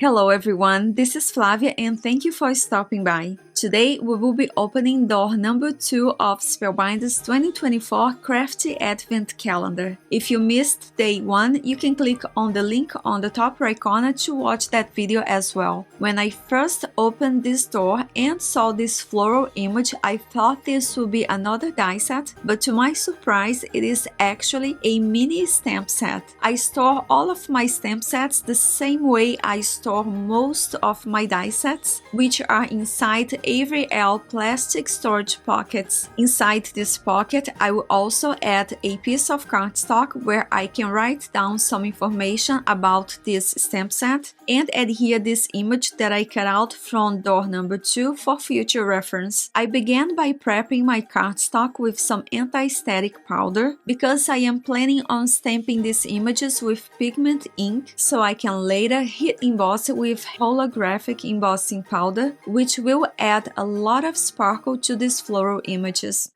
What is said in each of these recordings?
Hello everyone, this is Flavia and thank you for stopping by. Today we will be opening door number 2 of Spellbinder's 2024 Crafty Advent Calendar. If you missed day 1, you can click on the link on the top right corner to watch that video as well. When I first opened this door and saw this floral image, I thought this would be another die set, but to my surprise it is actually a mini stamp set. I store all of my stamp sets the same way I store most of my die sets, which are inside Avery Elle plastic storage pockets. Inside this pocket, I will also add a piece of cardstock where I can write down some information about this stamp set and adhere this image that I cut out from door number 2 for future reference. I began by prepping my cardstock with some anti-static powder because I am planning on stamping these images with pigment ink so I can later heat emboss with holographic embossing powder, which will add a lot of sparkle to these floral images.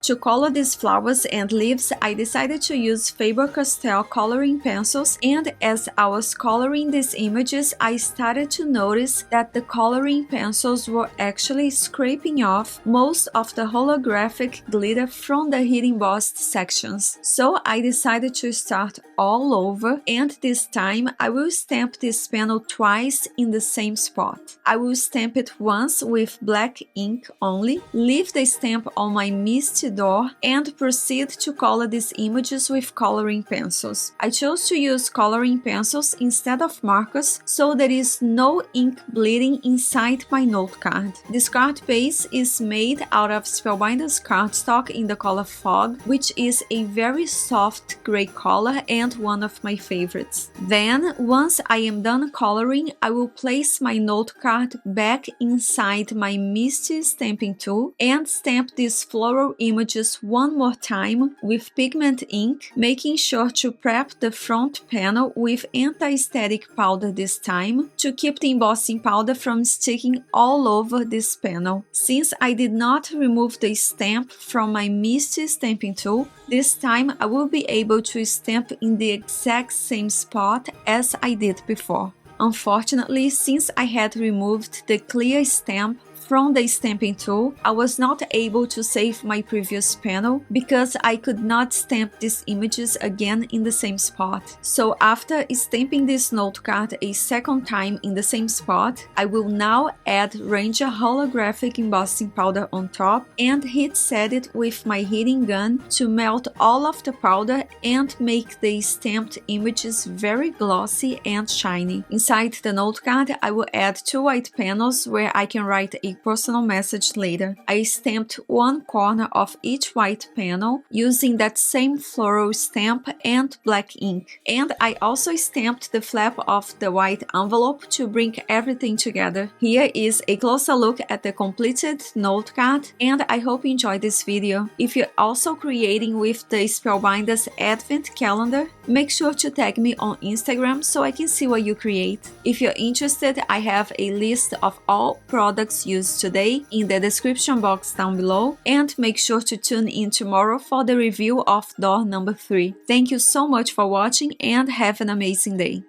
To color these flowers and leaves, I decided to use Faber-Castell coloring pencils, and as I was coloring these images, I started to notice that the coloring pencils were actually scraping off most of the holographic glitter from the heat embossed sections. So I decided to start all over, and this time I will stamp this panel twice in the same spot. I will stamp it once with black ink only, leave the stamp on my misty door and proceed to color these images with coloring pencils. I chose to use coloring pencils instead of markers so there is no ink bleeding inside my note card. This card base is made out of Spellbinder's cardstock in the color Fog, which is a very soft gray color and one of my favorites. Then, once I am done coloring, I will place my note card back inside my Misty stamping tool and stamp these floral images one more time with pigment ink, making sure to prep the front panel with anti-static powder this time to keep the embossing powder from sticking all over this panel. Since I did not remove the stamp from my Misty stamping tool, this time I will be able to stamp in the exact same spot as I did before. Unfortunately, since I had removed the clear stamp from the stamping tool, I was not able to save my previous panel because I could not stamp these images again in the same spot. So after stamping this note card a second time in the same spot, I will now add Ranger holographic embossing powder on top and heat set it with my heating gun to melt all of the powder and make the stamped images very glossy and shiny. Inside the note card, I will add 2 white panels where I can write a personal message later. I stamped one corner of each white panel using that same floral stamp and black ink. And I also stamped the flap of the white envelope to bring everything together. Here is a closer look at the completed note card, and I hope you enjoyed this video. If you're also creating with the Spellbinder's Advent Calendar, make sure to tag me on Instagram so I can see what you create. If you're interested, I have a list of all products used today in the description box down below, and make sure to tune in tomorrow for the review of door number 3. Thank you so much for watching and have an amazing day.